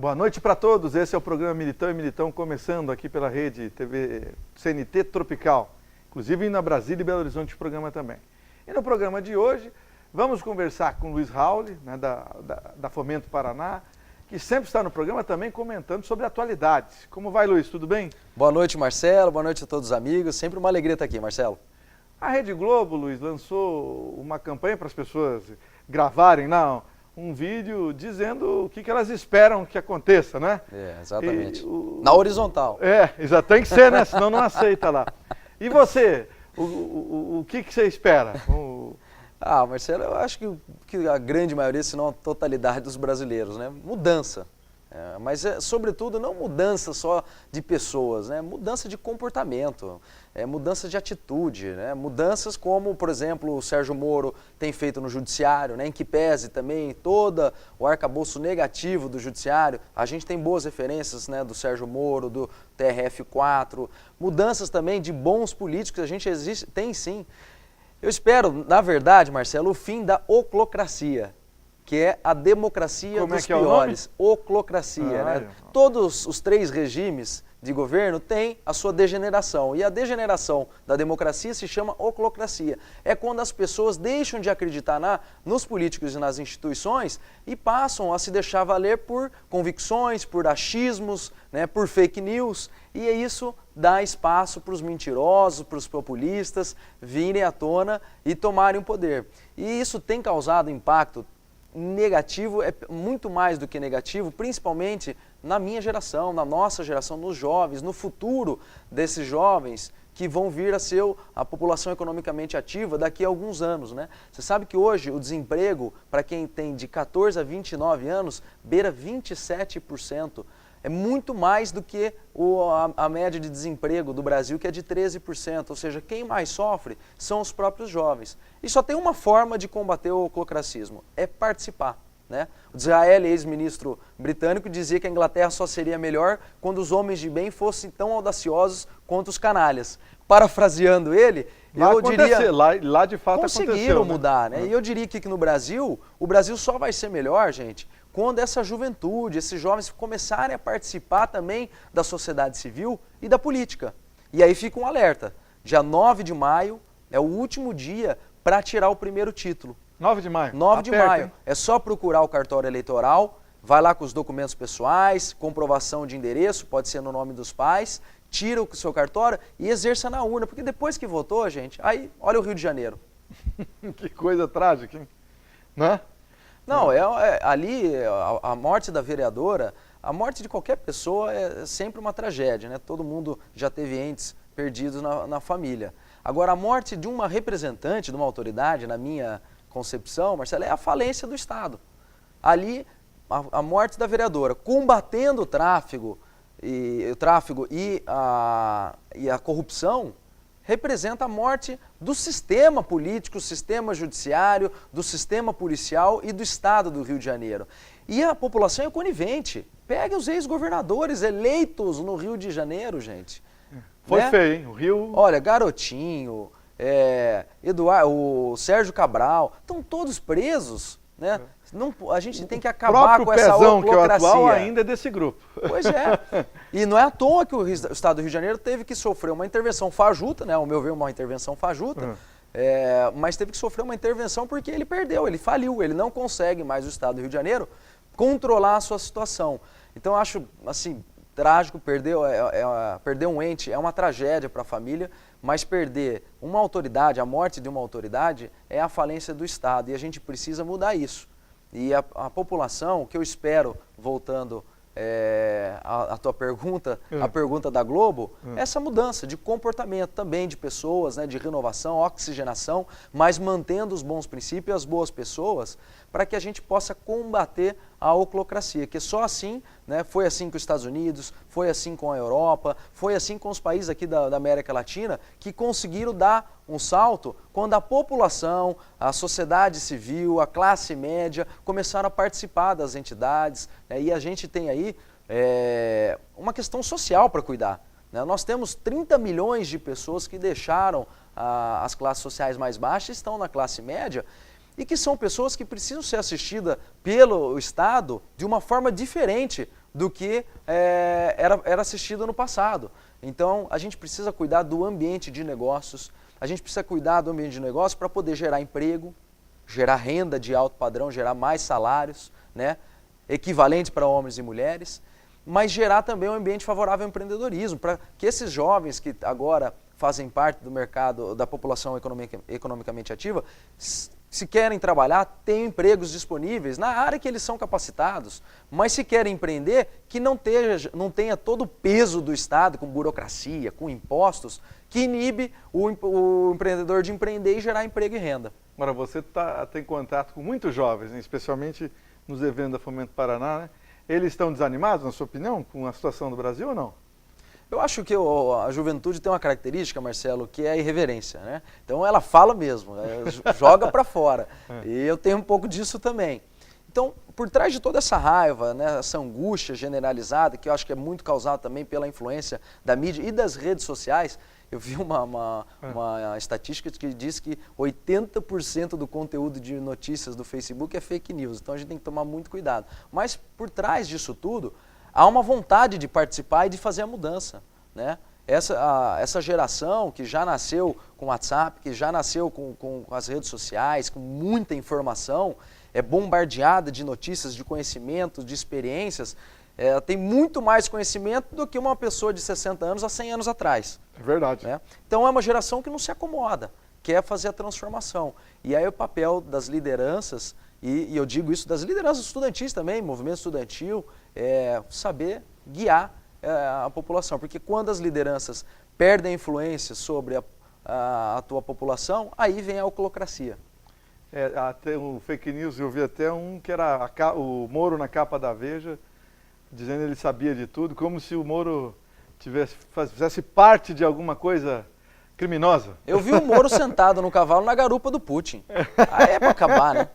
Boa noite para todos, esse é o programa Militão e Militão, começando aqui pela rede TV CNT Tropical, inclusive na Brasília e Belo Horizonte o programa também. E no programa de hoje, vamos conversar com o Luiz Rauli, né, da Fomento Paraná, que sempre está no programa também comentando sobre atualidades. Como vai, Luiz? Tudo bem? Boa noite, Marcelo. Boa noite a todos os amigos. Sempre uma alegria estar aqui, Marcelo. A Rede Globo, Luiz, lançou uma campanha para as pessoas gravarem um vídeo dizendo o que elas esperam que aconteça, né? Exatamente. Na horizontal. Já tem que ser, né? Senão não aceita lá. E você, o que você espera? Marcelo, eu acho que a grande maioria, se não a totalidade dos brasileiros, né? Mudança. Mas, sobretudo, não mudança só de pessoas, né? Mudança de comportamento, mudança de atitude, né? Mudanças como, por exemplo, o Sérgio Moro tem feito no Judiciário, né? Em que pese também todo o arcabouço negativo do Judiciário. A gente tem boas referências, né, do Sérgio Moro, do TRF4, mudanças também de bons políticos, a gente tem sim. Eu espero, na verdade, Marcelo, o fim da oclocracia, que é a democracia dos piores, oclocracia, né? Todos os três regimes de governo têm a sua degeneração, e a degeneração da democracia se chama oclocracia. É quando as pessoas deixam de acreditar nos políticos e nas instituições e passam a se deixar valer por convicções, por achismos, né, por fake news, e isso dá espaço para os mentirosos, para os populistas virem à tona e tomarem o poder. E isso tem causado impacto negativo, é muito mais do que negativo, principalmente na minha geração, na nossa geração, nos jovens, no futuro desses jovens que vão vir a ser a população economicamente ativa daqui a alguns anos, né? Você sabe que hoje o desemprego, para quem tem de 14 a 29 anos, beira 27%. É muito mais do que a média de desemprego do Brasil, que é de 13%. Ou seja, quem mais sofre são os próprios jovens. E só tem uma forma de combater o oclocracismo, é participar, né? O Disraeli, ex-ministro britânico, dizia que a Inglaterra só seria melhor quando os homens de bem fossem tão audaciosos quanto os canalhas. Parafraseando ele, eu diria... Lá de fato conseguiram aconteceu, mudar, né? E eu diria que aqui no Brasil, o Brasil só vai ser melhor, gente, quando essa juventude, esses jovens começarem a participar também da sociedade civil e da política. E aí fica um alerta, dia 9 de maio é o último dia para tirar o primeiro título. 9 de maio? 9 de maio. Hein? É só procurar o cartório eleitoral, vai lá com os documentos pessoais, comprovação de endereço, pode ser no nome dos pais, tira o seu cartório e exerça na urna, porque depois que votou, gente, aí olha o Rio de Janeiro. Que coisa trágica, hein? Né? Não, ali a morte da vereadora, a morte de qualquer pessoa é sempre uma tragédia, né? Todo mundo já teve entes perdidos na família. Agora, a morte de uma representante, de uma autoridade, na minha concepção, Marcelo, é a falência do Estado. Ali, a morte da vereadora, combatendo o tráfico e a corrupção, representa a morte do sistema político, sistema judiciário, do sistema policial e do Estado do Rio de Janeiro. E a população é conivente. Pega os ex-governadores eleitos no Rio de Janeiro, gente. Foi, né? Feio, hein? O Rio... Olha, Garotinho, o Sérgio Cabral, estão todos presos, né? Não, a gente tem que acabar com essa oclocracia. Que é o atual ainda é desse grupo. Pois é. E não é à toa que o Estado do Rio de Janeiro teve que sofrer uma intervenção fajuta, né? Ao meu ver, uma intervenção fajuta, mas teve que sofrer uma intervenção porque ele perdeu, ele faliu, ele não consegue mais o Estado do Rio de Janeiro controlar a sua situação. Então, eu acho, assim, trágico, perder um ente é uma tragédia para a família, mas perder uma autoridade, a morte de uma autoridade, é a falência do Estado e a gente precisa mudar isso. E a população, o que eu espero, voltando a tua pergunta, a pergunta da Globo, essa mudança de comportamento também de pessoas, né, de renovação, oxigenação, mas mantendo os bons princípios e as boas pessoas, para que a gente possa combater a oclocracia, que só assim, né, foi assim com os Estados Unidos, foi assim com a Europa, foi assim com os países aqui da América Latina, que conseguiram dar um salto quando a população, a sociedade civil, a classe média começaram a participar das entidades, né, e a gente tem aí uma questão social para cuidar. Né? Nós temos 30 milhões de pessoas que deixaram as classes sociais mais baixas, estão na classe média, e que são pessoas que precisam ser assistidas pelo Estado de uma forma diferente do que era assistido no passado. Então, a gente precisa cuidar do ambiente de negócios, a gente precisa cuidar do ambiente de negócios para poder gerar emprego, gerar renda de alto padrão, gerar mais salários, né, equivalentes para homens e mulheres, mas gerar também um ambiente favorável ao empreendedorismo, para que esses jovens que agora fazem parte do mercado, da população economicamente ativa, se querem trabalhar, tenham empregos disponíveis na área que eles são capacitados, mas se querem empreender, que não tenha todo o peso do Estado, com burocracia, com impostos, que inibe o empreendedor de empreender e gerar emprego e renda. Agora, você tem contato com muitos jovens, né? Especialmente nos eventos da Fomento Paraná, né? Eles estão desanimados, na sua opinião, com a situação do Brasil ou não? Eu acho que a juventude tem uma característica, Marcelo, que é a irreverência, né? Então ela fala mesmo, joga para fora. E eu tenho um pouco disso também. Então, por trás de toda essa raiva, né, essa angústia generalizada, que eu acho que é muito causada também pela influência da mídia e das redes sociais, eu vi uma estatística que diz que 80% do conteúdo de notícias do Facebook é fake news. Então a gente tem que tomar muito cuidado. Mas por trás disso tudo, há uma vontade de participar e de fazer a mudança, né? Essa geração que já nasceu com o WhatsApp, que já nasceu com as redes sociais, com muita informação, é bombardeada de notícias, de conhecimentos, de experiências, tem muito mais conhecimento do que uma pessoa de 60 anos há 100 anos atrás. É verdade. Né? Então é uma geração que não se acomoda, quer fazer a transformação. E aí o papel das lideranças, e eu digo isso das lideranças estudantis também, movimento estudantil, saber guiar a população. Porque quando as lideranças perdem a influência sobre a tua população, aí vem a oclocracia. Até o fake news, eu vi até um que era o Moro na capa da Veja, dizendo que ele sabia de tudo, como se o Moro fizesse parte de alguma coisa criminosa. Eu vi o Moro sentado no cavalo na garupa do Putin. Aí é para acabar, né?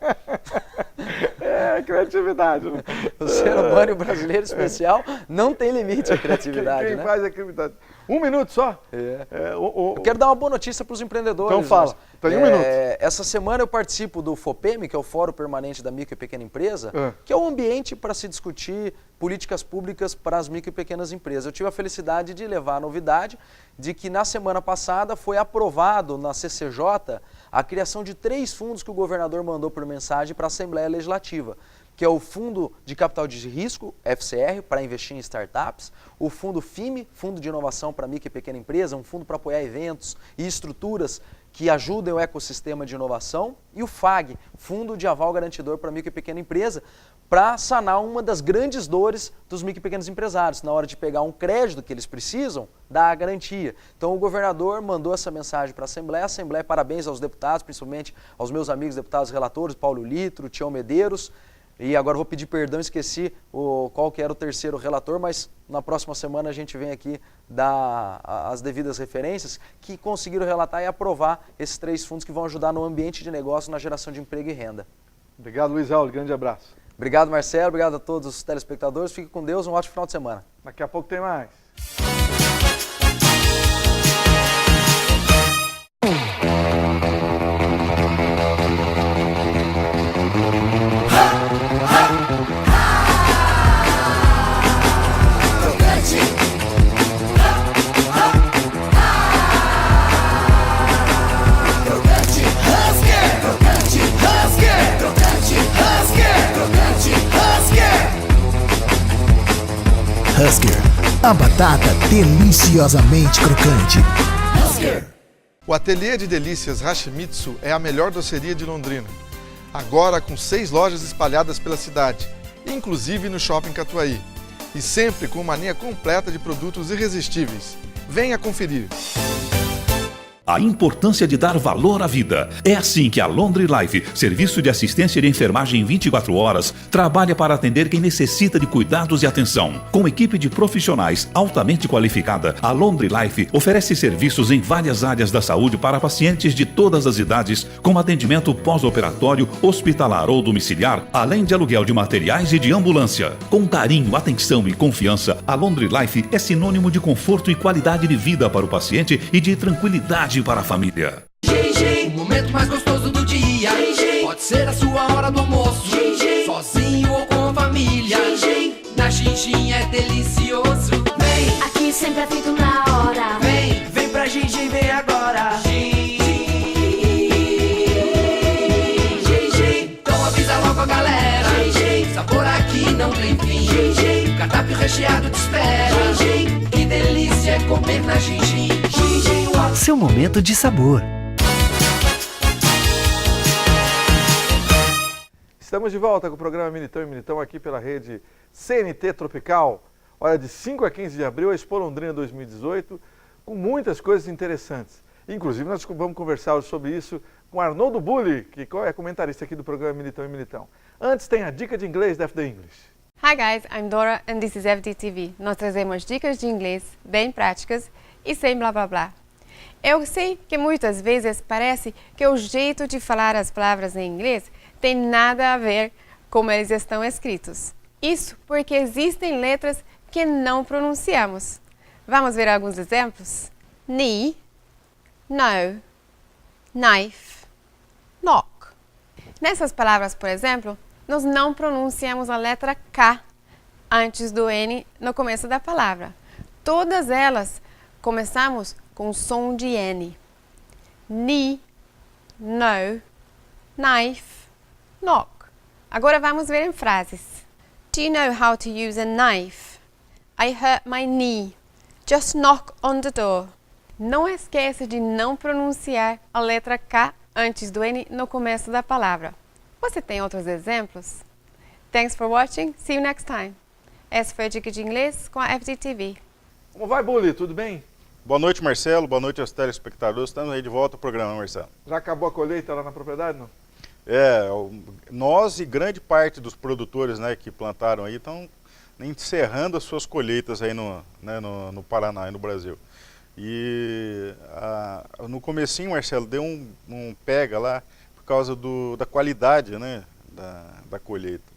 Criatividade. Né? O ser humano brasileiro especial não tem limite à criatividade, quem né? faz a criatividade. 1 minuto só? Eu quero dar uma boa notícia para os empreendedores. Então fala, tem 1 minuto. Essa semana eu participo do FOPEM, que é o Fórum Permanente da Micro e Pequena Empresa, que é um ambiente para se discutir políticas públicas para as micro e pequenas empresas. Eu tive a felicidade de levar a novidade de que na semana passada foi aprovado na CCJ a criação de 3 fundos que o governador mandou por mensagem para a Assembleia Legislativa, que é o Fundo de Capital de Risco, FCR, para investir em startups, o Fundo FIME, Fundo de Inovação para Micro e Pequena Empresa, um fundo para apoiar eventos e estruturas que ajudem o ecossistema de inovação, e o FAG, Fundo de Aval Garantidor para Micro e Pequena Empresa, para sanar uma das grandes dores dos micro e pequenos empresários, na hora de pegar um crédito que eles precisam, dar a garantia. Então o governador mandou essa mensagem para a Assembleia, parabéns aos deputados, principalmente aos meus amigos deputados relatores, Paulo Litro, Tião Medeiros, e agora vou pedir perdão, esqueci qual que era o terceiro relator, mas na próxima semana a gente vem aqui dar as devidas referências, que conseguiram relatar e aprovar esses 3 fundos que vão ajudar no ambiente de negócio, na geração de emprego e renda. Obrigado, Luiz Aldo, grande abraço. Obrigado, Marcelo, obrigado a todos os telespectadores, fique com Deus, um ótimo final de semana. Daqui a pouco tem mais. Husker, a batata deliciosamente crocante. Husker. O Ateliê de Delícias Hashimitsu é a melhor doceria de Londrina. Agora com 6 lojas espalhadas pela cidade, inclusive no Shopping Catuaí. E sempre com uma linha completa de produtos irresistíveis. Venha conferir. A importância de dar valor à vida. É assim que a Laundry Life, serviço de assistência de enfermagem 24 horas, trabalha para atender quem necessita de cuidados e atenção. Com equipe de profissionais altamente qualificada, a Laundry Life oferece serviços em várias áreas da saúde para pacientes de todas as idades, com atendimento pós-operatório, hospitalar ou domiciliar, além de aluguel de materiais e de ambulância. Com carinho, atenção e confiança, a Laundry Life é sinônimo de conforto e qualidade de vida para o paciente e de tranquilidade para a família. O momento mais gostoso do dia pode ser a sua hora do almoço, sozinho ou com a família. Na Gingim é delicioso. Vem, Aqui sempre é feito na hora. vem pra Gingim, vem agora. Gingim, então avisa logo a galera. Gingim, sabor aqui não tem fim. Gingim, cardápio recheado te espera. Gingim, que delícia é comer na Gingim. Gingim, uau. Seu momento de sabor. Estamos de volta com o programa Militão e Militão aqui pela rede CNT Tropical. Olha, de 5 a 15 de abril, a Expo Londrina 2018, com muitas coisas interessantes. Inclusive, nós vamos conversar hoje sobre isso com Arnoldo Bulli, que é comentarista aqui do programa Militão e Militão. Antes tem a dica de inglês da FD English. Hi guys, I'm Dora and this is FDTV. Nós trazemos dicas de inglês bem práticas e sem blá blá blá. Eu sei que muitas vezes parece que o jeito de falar as palavras em inglês tem nada a ver como eles estão escritos. Isso porque existem letras que não pronunciamos. Vamos ver alguns exemplos? Knee, no, knife, knock. Nessas palavras, por exemplo, nós não pronunciamos a letra K antes do N no começo da palavra. Todas elas começamos com som de N. Knee, no, knife, knock. Agora vamos ver em frases. Do you know how to use a knife? I hurt my knee. Just knock on the door. Não esqueça de não pronunciar a letra K antes do N no começo da palavra. Você tem outros exemplos? Thanks for watching. See you next time. Essa foi a dica de inglês com a FDTV. Como vai, Bulli? Tudo bem? Boa noite, Marcelo. Boa noite aos telespectadores. Estamos aí de volta ao programa, Marcelo. Já acabou a colheita lá na propriedade, não? Nós e grande parte dos produtores, né, que plantaram aí estão encerrando as suas colheitas aí no Paraná e no Brasil. E no comecinho, Marcelo, deu um pega lá por causa da qualidade, né, da colheita.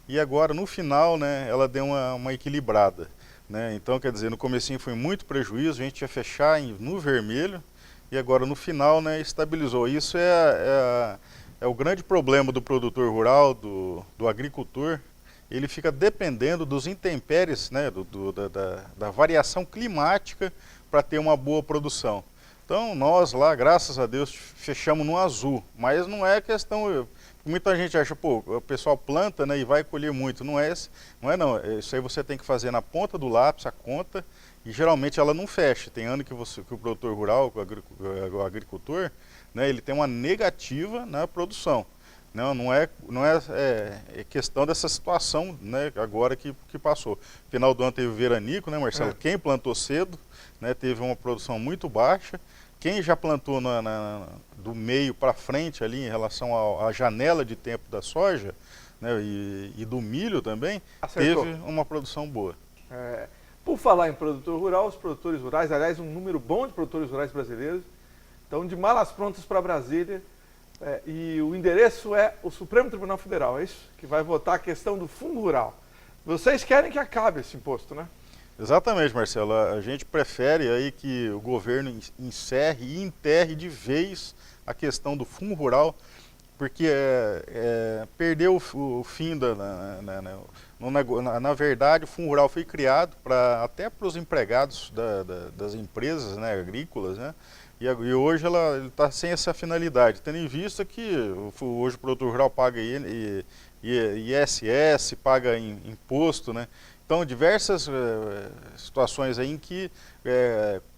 E agora, no final, né, ela deu uma equilibrada. Né? Então, quer dizer, no comecinho foi muito prejuízo, a gente ia fechar no vermelho e agora no final, né, estabilizou. Isso é o grande problema do produtor rural, do agricultor. Ele fica dependendo dos intempéries, né, da variação climática para ter uma boa produção. Então nós lá, graças a Deus, fechamos no azul, mas não é questão... Muita gente acha, pô, o pessoal planta, né, e vai colher muito. Não é não. Isso aí você tem que fazer na ponta do lápis, a conta, e geralmente ela não fecha. Tem ano que o produtor rural, o agricultor, né, ele tem uma negativa na produção. Não é questão dessa situação, né, agora que passou. Final do ano teve o veranico, né, Marcelo? Quem plantou cedo, né, teve uma produção muito baixa. Quem já plantou do meio para frente ali em relação à janela de tempo da soja, né, e do milho também, acertou. Teve uma produção boa. Por falar em produtor rural, os produtores rurais, aliás, um número bom de produtores rurais brasileiros, estão de malas prontas para Brasília, e o endereço é o Supremo Tribunal Federal, é isso? Que vai votar a questão do fundo rural. Vocês querem que acabe esse imposto, né? Exatamente, Marcelo. A gente prefere aí que o governo encerre e enterre de vez a questão do fundo rural, porque perdeu o fim na verdade, o fundo rural foi criado até para os empregados das empresas, né, agrícolas, né? E hoje ele está sem essa finalidade, tendo em vista que hoje o produtor rural paga ISS, paga imposto, né? Então, diversas situações aí em que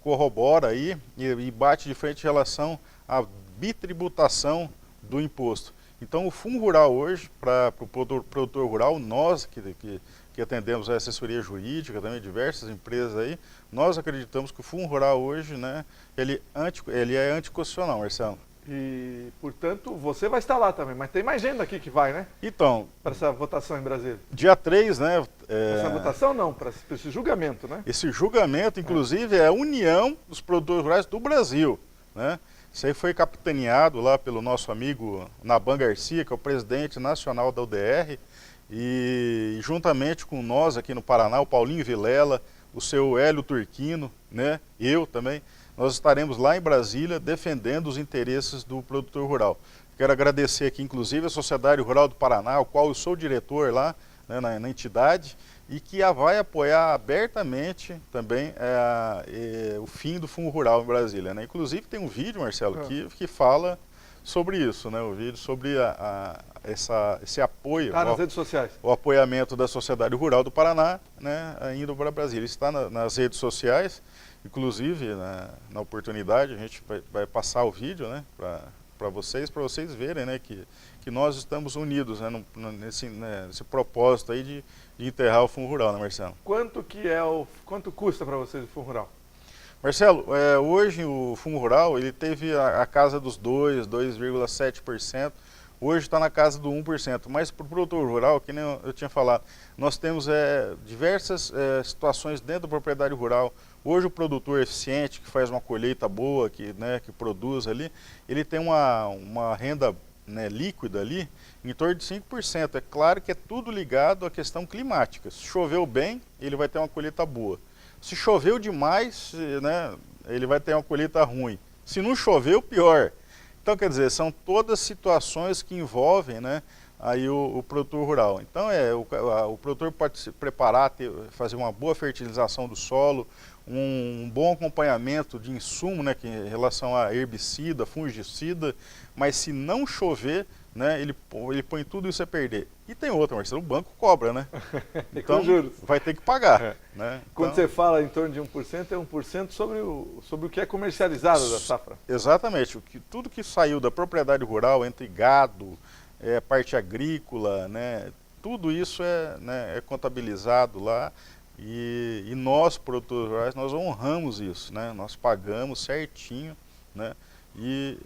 corrobora aí e bate de frente em relação à bitributação do imposto. Então, o fundo rural hoje, para o produtor rural, nós que atendemos a assessoria jurídica, também diversas empresas aí, nós acreditamos que o fundo rural hoje, né, ele é anticonstitucional, Marcelo. E, portanto, você vai estar lá também, mas tem mais gente aqui que vai, né? Então... Para essa votação em Brasília. Dia 3, né? Essa votação não, para esse julgamento, né? Esse julgamento, inclusive, é a união dos produtores rurais do Brasil, né? Isso aí foi capitaneado lá pelo nosso amigo Naban Garcia, que é o presidente nacional da UDR, e juntamente com nós aqui no Paraná, o Paulinho Vilela, o seu Hélio Turquino, né? Eu também. Nós estaremos lá em Brasília defendendo os interesses do produtor rural. Quero agradecer aqui, inclusive, a Sociedade Rural do Paraná, ao qual eu sou diretor lá, né, na entidade, e que vai apoiar abertamente também o fim do fundo rural em Brasília, né? Inclusive tem um vídeo, Marcelo, que fala sobre isso, né? O vídeo sobre esse apoio, nas redes sociais. O apoiamento da Sociedade Rural do Paraná, né, indo para Brasília. Está nas redes sociais, inclusive na oportunidade a gente vai passar o vídeo, né, para vocês verem, né, que nós estamos unidos, né, nesse propósito aí de enterrar o fundo rural, né, Marcelo? Quanto custa para vocês o fundo rural? Marcelo, hoje o fundo rural ele teve a casa dos 2,7%, hoje está na casa do 1%, mas para o produtor rural, que nem eu tinha falado, nós temos diversas situações dentro da propriedade rural. Hoje o produtor eficiente, que faz uma colheita boa, que produz ali, ele tem uma renda, né, líquida ali, em torno de 5%. É claro que é tudo ligado à questão climática. Se choveu bem, ele vai ter uma colheita boa. Se choveu demais, né, ele vai ter uma colheita ruim. Se não choveu, pior. Então, quer dizer, são todas situações que envolvem, né, aí o produtor rural. Então, o produtor pode se preparar, fazer uma boa fertilização do solo, um bom acompanhamento de insumo, né, em relação a herbicida, fungicida, mas se não chover, né, ele põe tudo isso a perder. E tem outra, Marcelo, o banco cobra, né? Então vai ter que pagar. Né? Quando você fala em torno de 1%, é 1% sobre o que é comercializado da safra. Exatamente. Tudo que saiu da propriedade rural, entre gado, parte agrícola, né, tudo isso é contabilizado lá. E nós, produtores rurais, nós honramos isso, né? Nós pagamos certinho, né? E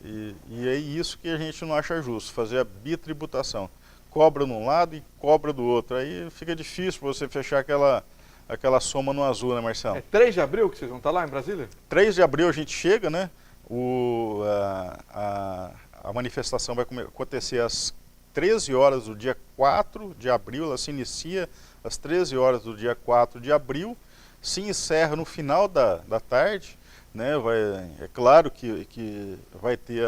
é isso que a gente não acha justo, fazer a bitributação. Cobra de um lado e cobra do outro. Aí fica difícil você fechar aquela soma no azul, né, Marcelo? É 3 de abril que vocês vão estar lá em Brasília? 3 de abril a gente chega, né? A manifestação vai acontecer às 13 horas do dia 4 de abril, ela se inicia às 13 horas do dia 4 de abril, se encerra no final da tarde, né? É claro que vai ter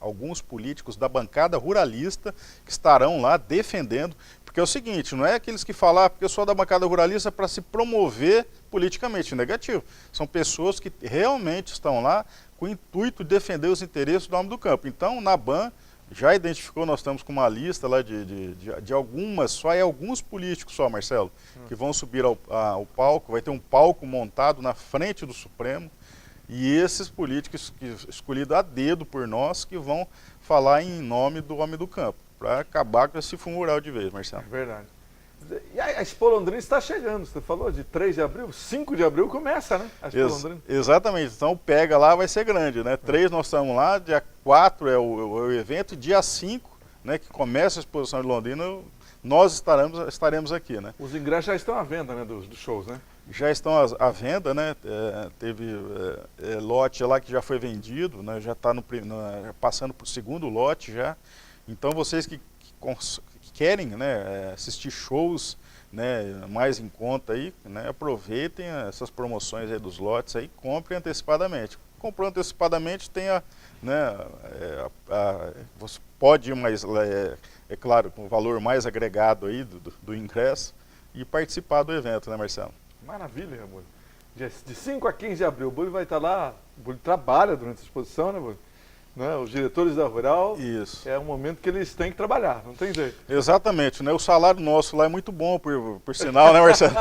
alguns políticos da bancada ruralista que estarão lá defendendo, porque é o seguinte, não é aqueles que falam porque eu sou da bancada ruralista para se promover politicamente, negativo. São pessoas que realmente estão lá com o intuito de defender os interesses do homem do campo. Então, na BAN já identificou, nós estamos com uma lista lá de alguns políticos só, Marcelo, que vão subir ao palco, vai ter um palco montado na frente do Supremo, e esses políticos escolhidos a dedo por nós que vão falar em nome do homem do campo, para acabar com esse fundo rural de vez, Marcelo. É verdade. E a Expo Londrina está chegando, você falou de 3 de abril, 5 de abril começa, né? A Expo Londrina. Exatamente, então o pega lá vai ser grande, né? 3 nós estamos lá, dia 4 é o evento, dia 5, né, que começa a exposição de Londrina, nós estaremos aqui, né? Os ingressos já estão à venda, né, dos shows, né? Já estão à venda, né? Teve lote lá que já foi vendido, né? Já está passando para o segundo lote já. Então vocês que querem, né, assistir shows, né, mais em conta aí, né, aproveitem essas promoções aí dos lotes aí, comprem antecipadamente. Comprou antecipadamente tem você pode ir mais, claro, com o valor mais agregado aí do ingresso e participar do evento, né, Marcelo? Maravilha, Ramon. De 5 a 15 de abril, o Bully vai estar lá, o Bully trabalha durante a exposição, né, Bully? Né? Os diretores da Rural, isso. É um momento que eles têm que trabalhar, não tem jeito. Exatamente, né? O salário nosso lá é muito bom, por sinal, né, Marcelo?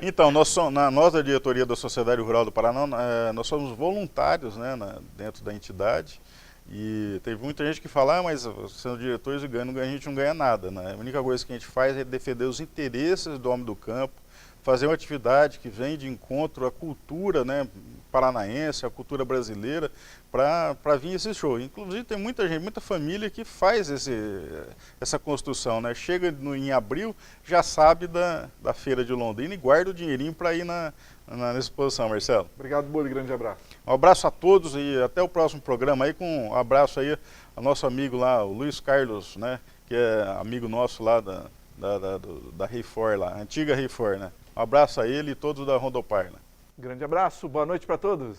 Então, nós da diretoria da Sociedade Rural do Paraná, nós somos voluntários, né, dentro da entidade, e teve muita gente que fala, mas sendo diretores a gente não ganha nada, né? A única coisa que a gente faz é defender os interesses do homem do campo, fazer uma atividade que vem de encontro à cultura, né, paranaense, à cultura brasileira, para vir esse show. Inclusive tem muita gente, muita família que faz essa construção, né? Chega em abril, já sabe da feira de Londrina e guarda o dinheirinho para ir na exposição, Marcelo. Obrigado, Bully, grande abraço. Um abraço a todos e até o próximo programa aí, com um abraço aí ao nosso amigo lá, o Luiz Carlos, né, que é amigo nosso lá da Reifor, lá, a antiga Reifor, né? Um abraço a ele e todos da Rondopar, né? Grande abraço, boa noite para todos.